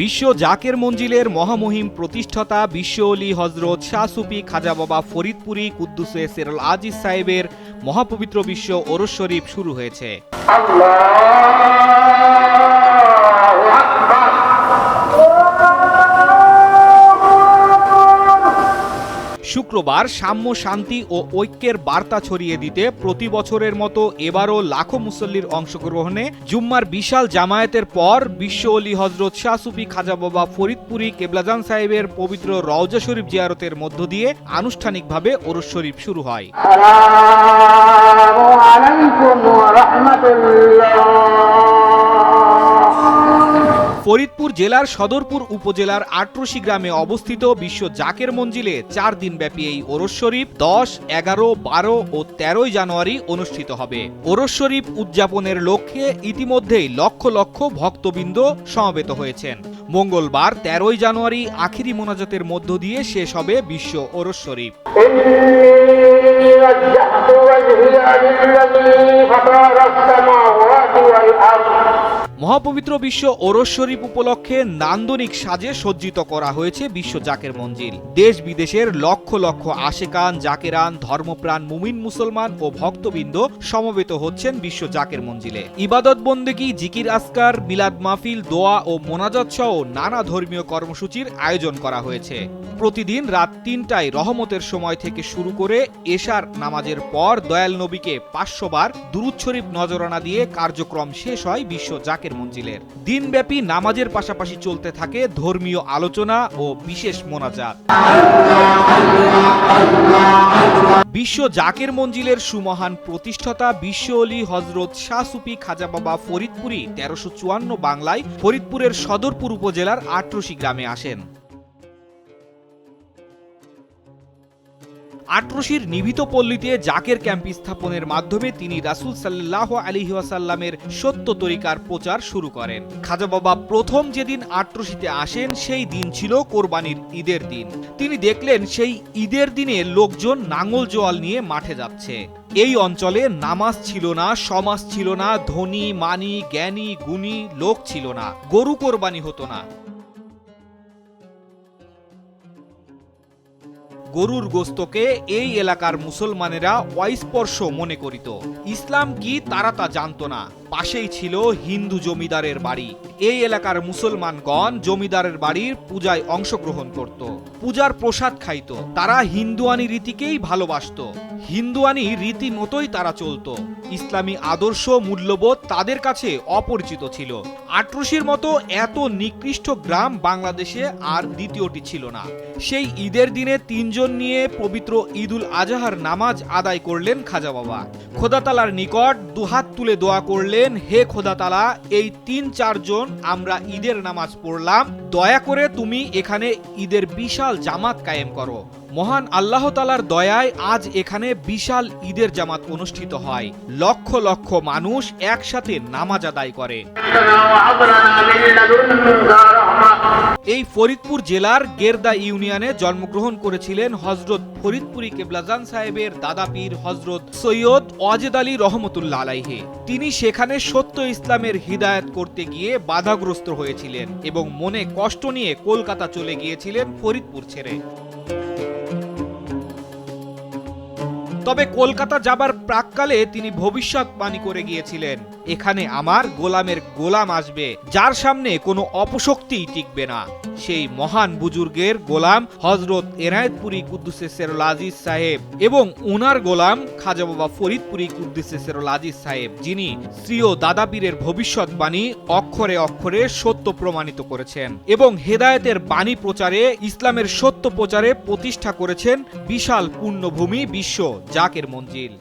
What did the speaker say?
বিশ্ব জাকের মঞ্জিলের মহামহিম প্রতিষ্ঠাতা বিশ্ব অলি হজরত শাহ সুফি খাজা বাবা ফরিদপুরি কুদ্দুসে সেরুল আজিজ সাহেবের মহাপবিত্র বিশ্ব ওরস শরীফ শুরু হয়েছে। শুক্রবার সাম্য, শান্তি ও ঐক্যের বার্তা ছড়িয়ে দিতে প্রতি বছরের মতো এবারও লাখো মুসল্লির অংশগ্রহণে জুম্মার বিশাল জামায়াতের পর বিশ্ব অলি হজরত শাহ সুফি খাজা বাবা ফরিদপুরি কেবলাজান সাহেবের পবিত্র রওজা শরীফ জিয়ারতের মধ্য দিয়ে আনুষ্ঠানিকভাবে ওরস শরীফ শুরু হয়। ফরিদপুর জেলার সদরপুর উপজেলার আটরশি গ্রামে অবস্থিত বিশ্ব জাকের মঞ্জিলে 4 দিনব্যাপী এই ওরস শরীফ 10, 11, 12 ও 13 জানুয়ারি অনুষ্ঠিত হবে। ওরস শরীফ উদযাপনের লক্ষ্যে ইতিমধ্যেই লক্ষ লক্ষ ভক্তবৃন্দ সমবেত হয়েছেন। মঙ্গলবার 13 জানুয়ারি আখিরি মোনাজাতের মধ্য দিয়ে শেষ হবে বিশ্ব ওরস শরীফ। মহাপবিত্র বিশ্ব ওরস শরীফ উপলক্ষে নান্দনিক সাজে সজ্জিত করা হয়েছে বিশ্ব জাকের মঞ্জিল। দেশ বিদেশের লক্ষ লক্ষ আশেকান, জাকেরান, ধর্মপ্রাণ মুমিন মুসলমান ও ভক্তবৃন্দ সমবেত হচ্ছেন বিশ্ব জাকের মঞ্জিলে। ইবাদত বন্দেগী, জিকির আসকার, মিলাদ মাহফিল, দোয়া ও মোনাজাত সহ নানা ধর্মীয় কর্মসূচির আয়োজন করা হয়েছে। প্রতিদিন রাত 3টায় রহমতের সময় থেকে শুরু করে এশার নামাজের পর দয়াল নবীকে 500 বার দুরূদ শরীফ নজরানা দিয়ে কার্যক্রম শেষ হয় বিশ্ব জাকের মঞ্জিলের। দিনব্যাপী নামাজের পাশাপাশি চলতে থাকে ধর্মীয় আলোচনা ও বিশেষ মোনাজাত। বিশ্ব জাকের মঞ্জিলের সুমহান প্রতিষ্ঠাতা বিশ্ব অলি হজরত শাহ সুফি খাজা বাবা ফরিদপুরি 1354 বাংলায় ফরিদপুরের সদরপুর উপজেলার আটরশি গ্রামে আসেন। আটরশির নিভৃত পল্লীতে জাকের ক্যাম্প স্থাপনের মাধ্যমে তিনি রাসূল সাল্লাল্লাহু আলাইহি ওয়াসাল্লামের সত্য তরিকার প্রচার শুরু করেন। খাজা বাবা প্রথম যেদিন আটরশিতে আসেন সেই দিন ছিল কোরবানির ঈদের দিন। তিনি দেখলেন সেই ঈদের দিনে লোকজন নাঙল জোয়াল নিয়ে মাঠে যাচ্ছে। এই অঞ্চলে নামাজ ছিল না, সমাজ ছিল না, ধনী মানি জ্ঞানী গুণী লোক ছিল না, গরু কোরবানি হতো না। গরুর গোস্তকে এই এলাকার মুসলমানেরা অস্পর্শ মনে করিত। ইসলাম কি তারা তা জানত না। পাশেই ছিল হিন্দু জমিদারের বাড়ি। এই এলাকার মুসলমানগণ জমিদারের বাড়ির পূজায় অংশগ্রহণ করত, পূজার প্রসাদ খাইত। তারা হিন্দুয়ানি রীতিকেই ভালোবাসত, হিন্দুয়ানি রীতি মতোই তারা চলত। ইসলামী আদর্শ মূল্যবোধ তাদের কাছে অপরিচিত ছিল। আটরশির মতো এত নিকৃষ্ট গ্রাম বাংলাদেশে আর দ্বিতীয়টি ছিল না। সেই ঈদের দিনে 3 জন নিয়ে পবিত্র ঈদুল আজহার নামাজ আদায় করলেন খাজা বাবা। খোদা তাআলার নিকট দুহাত তুলে দোয়া করলেন, হে খোদা তাআলা, এই 3-4 জন আমরা ঈদের নামাজ পড়লাম, দয়া করে তুমি এখানে ঈদের বিশাল জামাত কায়েম করো। মহান আল্লাহ তাআলার দয়ায় আজ এখানে বিশাল ঈদের জামাত অনুষ্ঠিত হয়। লক্ষ লক্ষ মানুষ একসাথে নামাজ আদায় করে। এই ফরিদপুর জেলার গেরদা ইউনিয়নে জন্মগ্রহণ করেছিলেন হজরত ফরিদপুরি কেবলাজান সাহেবের দাদা পীর হজরত সৈয়দ ওয়াজেদ আলী রহমতুল্লাহ আলাইহি। তিনি সেখানে সত্য ইসলামের হিদায়াত করতে গিয়ে বাধাগ্রস্ত হয়েছিলেন এবং মনে কষ্ট নিয়ে কলকাতা চলে গিয়েছিলেন ফরিদপুর ছেড়ে। তবে কলকাতা যাবার প্রাক্কালে তিনি ভবিষ্যৎবাণী করে গিয়েছিলেন, এখানে আমার গোলামের গোলাম আসবে যার সামনে কোনো অপশক্তিই টিকবে না। সেই মহান বুজুর্গের গোলাম হজরত এনায়েতপুরি কুদ্দুসে সেরুল আজিজ সাহেব এবং ওনার গোলাম খাজা বাবা ফরিদপুরি কুদ্দুসে সেরুল আজিজ সাহেব, যিনি শ্রীয় দাদা পীরের ভবিষ্যৎবাণী অক্ষরে অক্ষরে সত্য প্রমাণিত করেছেন এবং হেদায়েতের বাণী প্রচারে, ইসলামের সত্য প্রচারে প্রতিষ্ঠা করেছেন বিশাল পুণ্যভূমি বিশ্ব জাকের মঞ্জিল।